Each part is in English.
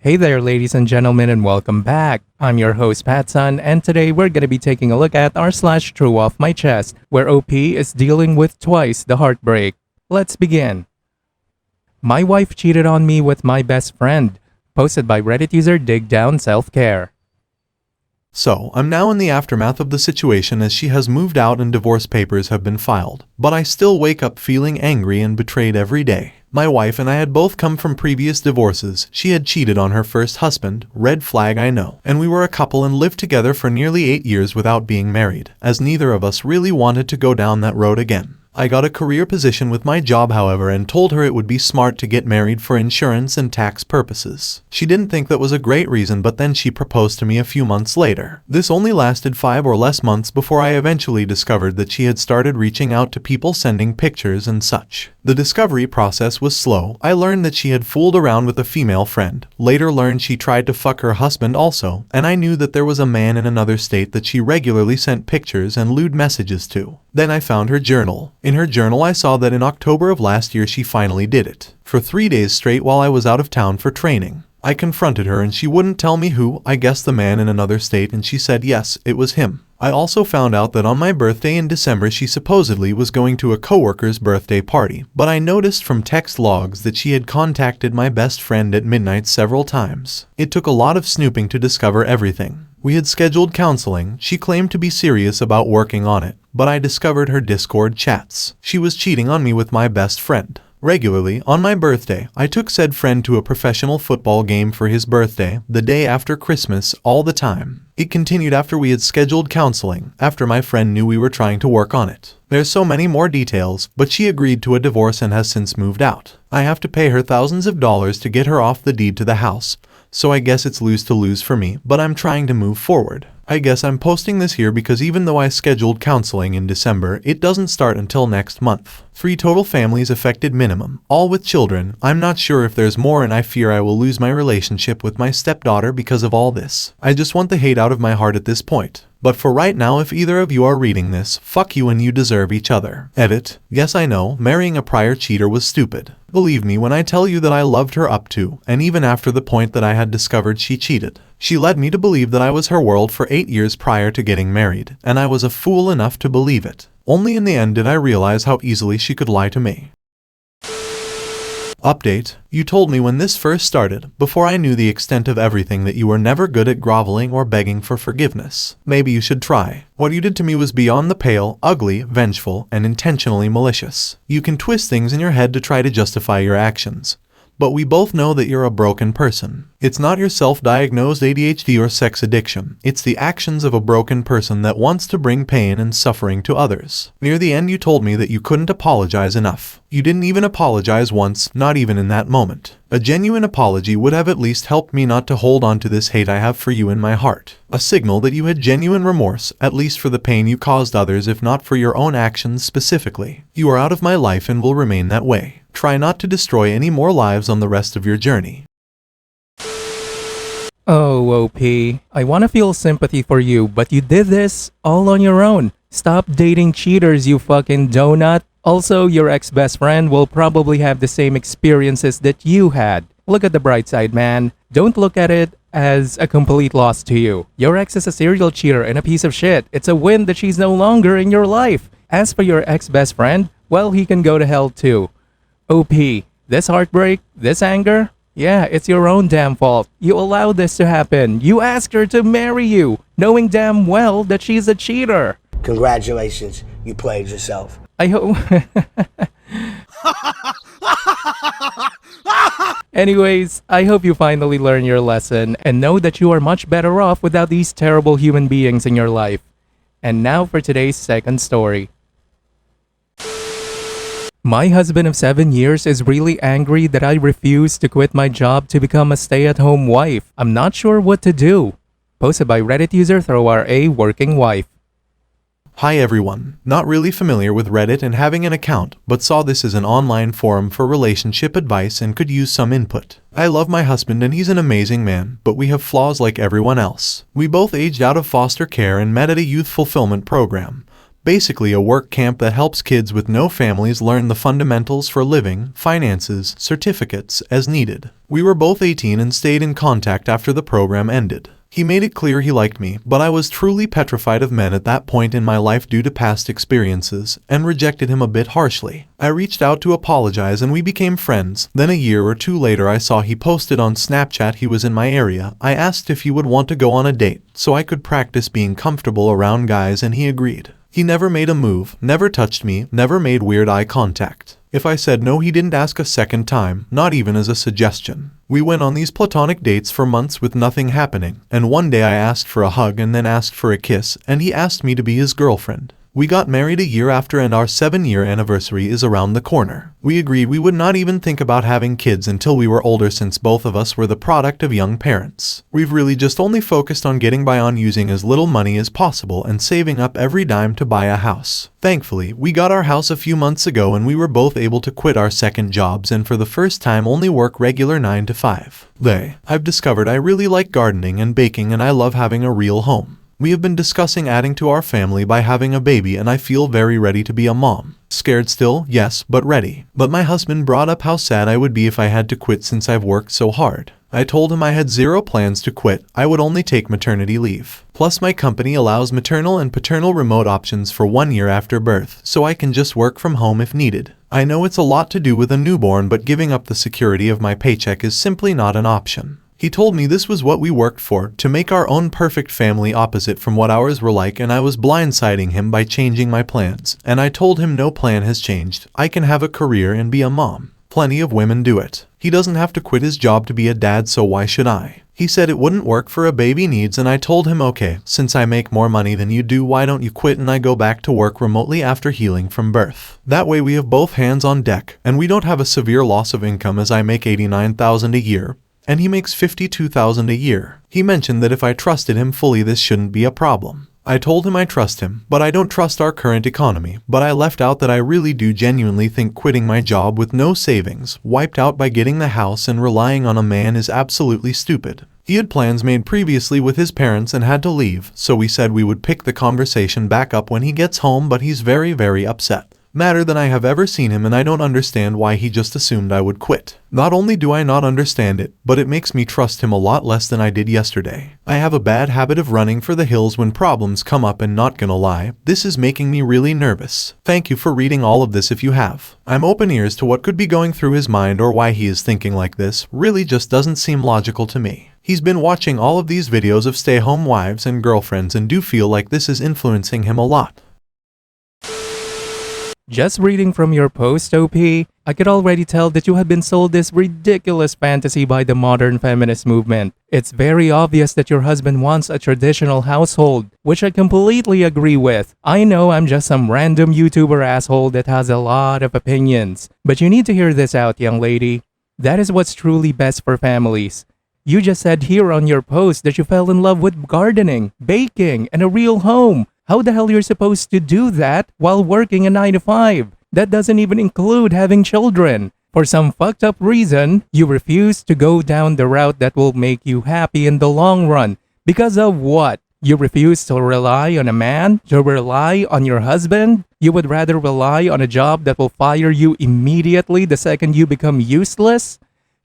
Hey there, ladies and gentlemen, and welcome back. I'm your host, PattSun, and today we're going to be taking a look at r/TrueOffMyChest, where OP is dealing with twice the heartbreak. Let's begin. My wife cheated on me with my best friend. Posted by Reddit user Dig Down Self-Care. So, I'm now in the aftermath of the situation as she has moved out and divorce papers have been filed. But I still wake up feeling angry and betrayed every day. My wife and I had both come from previous divorces. She had cheated on her first husband, red flag I know, and we were a couple and lived together for nearly 8 years without being married, as neither of us really wanted to go down that road again. I got a career position with my job, however, and told her it would be smart to get married for insurance and tax purposes. She didn't think that was a great reason, but then she proposed to me a few months later. This only lasted 5 or less months before I eventually discovered that she had started reaching out to people, sending pictures and such. The discovery process was slow. I learned that she had fooled around with a female friend, later learned she tried to fuck her husband also, and I knew that there was a man in another state that she regularly sent pictures and lewd messages to. Then I found her journal. In her journal I saw that in October of last year she finally did it. For 3 days straight while I was out of town for training. I confronted her and she wouldn't tell me who. I guessed the man in another state and she said yes, it was him. I also found out that on my birthday in December she supposedly was going to a coworker's birthday party, but I noticed from text logs that she had contacted my best friend at midnight several times. It took a lot of snooping to discover everything. We had scheduled counseling. She claimed to be serious about working on it, but I discovered her Discord chats. She was cheating on me with my best friend. Regularly, on my birthday, I took said friend to a professional football game for his birthday, the day after Christmas, all the time. It continued after we had scheduled counseling, after my friend knew we were trying to work on it. There's so many more details, but she agreed to a divorce and has since moved out. I have to pay her thousands of dollars to get her off the deed to the house, so I guess it's lose to lose for me, but I'm trying to move forward. I guess I'm posting this here because even though I scheduled counseling in December, it doesn't start until next month. 3 total families affected minimum, all with children. I'm not sure if there's more and I fear I will lose my relationship with my stepdaughter because of all this. I just want the hate out of my heart at this point. But for right now, if either of you are reading this, fuck you and you deserve each other. Edit. Yes, I know, marrying a prior cheater was stupid. Believe me when I tell you that I loved her up to, and even after the point that I had discovered she cheated. She led me to believe that I was her world for 8 years prior to getting married, and I was a fool enough to believe it. Only in the end did I realize how easily she could lie to me. Update. You told me when this first started, before I knew the extent of everything, that you were never good at groveling or begging for forgiveness. Maybe you should try. What you did to me was beyond the pale, ugly, vengeful, and intentionally malicious. You can twist things in your head to try to justify your actions. But we both know that you're a broken person. It's not your self-diagnosed ADHD or sex addiction. It's the actions of a broken person that wants to bring pain and suffering to others. Near the end you told me that you couldn't apologize enough. You didn't even apologize once, not even in that moment. A genuine apology would have at least helped me not to hold on to this hate I have for you in my heart. A signal that you had genuine remorse, at least for the pain you caused others, if not for your own actions specifically. You are out of my life and will remain that way. Try not to destroy any more lives on the rest of your journey. Oh, OP. I want to feel sympathy for you, but you did this all on your own. Stop dating cheaters, you fucking donut. Also, your ex-best friend will probably have the same experiences that you had. Look at the bright side, man. Don't look at it as a complete loss to you. Your ex is a serial cheater and a piece of shit. It's a win that she's no longer in your life. As for your ex-best friend, well, he can go to hell too. OP, this heartbreak, this anger, yeah, it's your own damn fault. You allowed this to happen. You asked her to marry you, knowing damn well that she's a cheater. Congratulations, you played yourself. I hope... Anyways, I hope you finally learn your lesson and know that you are much better off without these terrible human beings in your life. And now for today's second story. My husband of 7 years is really angry that I refuse to quit my job to become a stay-at-home wife. I'm not sure what to do. Posted by Reddit user ThrowRA Working Wife. Hi everyone. Not really familiar with Reddit and having an account, but saw this as an online forum for relationship advice and could use some input. I love my husband and he's an amazing man, but we have flaws like everyone else. We both aged out of foster care and met at a youth fulfillment program. basically a work camp that helps kids with no families learn the fundamentals for living, finances, certificates, as needed. We were both 18 and stayed in contact after the program ended. He made it clear he liked me, but I was truly petrified of men at that point in my life due to past experiences, and rejected him a bit harshly. I reached out to apologize and we became friends. Then a year or two later I saw he posted on Snapchat he was in my area. I asked if he would want to go on a date, so I could practice being comfortable around guys, and he agreed. He never made a move, never touched me, never made weird eye contact. If I said no, he didn't ask a second time, not even as a suggestion. We went on these platonic dates for months with nothing happening, and one day I asked for a hug and then asked for a kiss, and he asked me to be his girlfriend. We got married a year after, and our 7-year anniversary is around the corner. We agreed we would not even think about having kids until we were older, since both of us were the product of young parents. We've really just only focused on getting by on using as little money as possible and saving up every dime to buy a house. Thankfully, we got our house a few months ago and we were both able to quit our second jobs and for the first time only work regular 9 to 5. I've discovered I really like gardening and baking, and I love having a real home. We have been discussing adding to our family by having a baby, and I feel very ready to be a mom. Scared still, yes, but ready. But my husband brought up how sad I would be if I had to quit since I've worked so hard. I told him I had zero plans to quit, I would only take maternity leave. Plus my company allows maternal and paternal remote options for 1 year after birth, so I can just work from home if needed. I know it's a lot to do with a newborn, but giving up the security of my paycheck is simply not an option. He told me this was what we worked for, to make our own perfect family opposite from what ours were like, and I was blindsiding him by changing my plans. And I told him no plan has changed. I can have a career and be a mom. Plenty of women do it. He doesn't have to quit his job to be a dad, so why should I? He said it wouldn't work for a baby needs, and I told him okay, since I make more money than you do, why don't you quit and I go back to work remotely after healing from birth. That way we have both hands on deck, and we don't have a severe loss of income, as I make $89,000 a year. And he makes $52,000 a year. He mentioned that if I trusted him fully, this shouldn't be a problem. I told him I trust him, but I don't trust our current economy. But I left out that I really do genuinely think quitting my job with no savings, wiped out by getting the house, and relying on a man is absolutely stupid. He had plans made previously with his parents and had to leave, so we said we would pick the conversation back up when he gets home, but he's very, very upset. Madder than I have ever seen him, and I don't understand why he just assumed I would quit. Not only do I not understand it, but it makes me trust him a lot less than I did yesterday. I have a bad habit of running for the hills when problems come up, and not gonna lie, this is making me really nervous. Thank you for reading all of this if you have. I'm open ears to what could be going through his mind or why he is thinking like this. Really just doesn't seem logical to me. He's been watching all of these videos of stay-home wives and girlfriends, and do feel like this is influencing him a lot. Just reading from your post, OP, I could already tell that you have been sold this ridiculous fantasy by the modern feminist movement. It's very obvious that your husband wants a traditional household, which I completely agree with. I know I'm just some random YouTuber asshole that has a lot of opinions, but you need to hear this out, young lady. That is what's truly best for families. You just said here on your post that you fell in love with gardening, baking, and a real home. How the hell you're supposed to do that while working a 9 to 5? That doesn't even include having children. For some fucked up reason, you refuse to go down the route that will make you happy in the long run. Because of what? You refuse to rely on a man? To rely on your husband? You would rather rely on a job that will fire you immediately the second you become useless?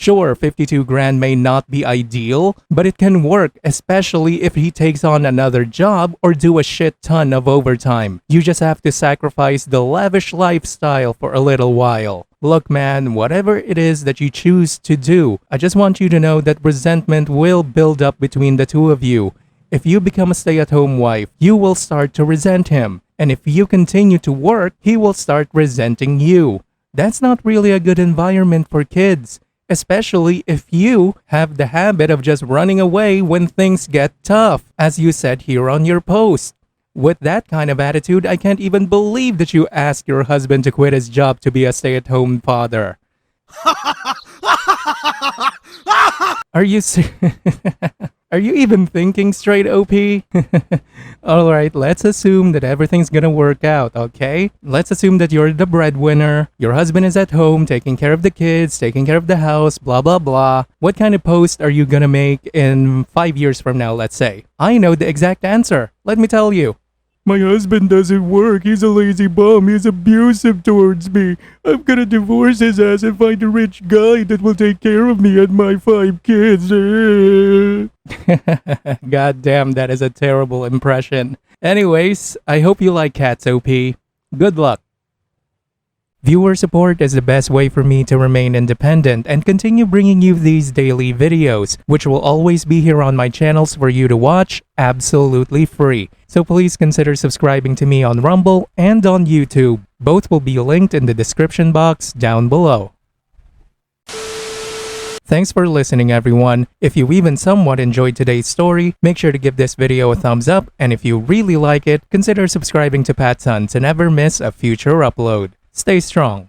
Sure, 52 grand may not be ideal, but it can work, especially if he takes on another job or do a shit ton of overtime. You just have to sacrifice the lavish lifestyle for a little while. Look man, whatever it is that you choose to do, I just want you to know that resentment will build up between the two of you. If you become a stay-at-home wife, you will start to resent him. And if you continue to work, he will start resenting you. That's not really a good environment for kids. Especially if you have the habit of just running away when things get tough, as you said here on your post. With that kind of attitude, I can't even believe that you asked your husband to quit his job to be a stay-at-home father. Are you Are you even thinking straight, OP? Alright, let's assume that everything's gonna work out, okay? Let's assume that you're the breadwinner, your husband is at home taking care of the kids, taking care of the house, blah blah blah. What kind of post are you gonna make in 5 years from now, let's say? I know the exact answer. Let me tell you. My husband doesn't work. He's a lazy bum. He's abusive towards me. I'm gonna divorce his ass and find a rich guy that will take care of me and my 5 kids. God damn, that is a terrible impression. Anyways, I hope you like cats, OP. Good luck. Viewer support is the best way for me to remain independent and continue bringing you these daily videos, which will always be here on my channels for you to watch absolutely free. So please consider subscribing to me on Rumble and on YouTube. Both will be linked in the description box down below. Thanks for listening, everyone. If you even somewhat enjoyed today's story, make sure to give this video a thumbs up, and if you really like it, consider subscribing to PattSun to never miss a future upload. Stay strong.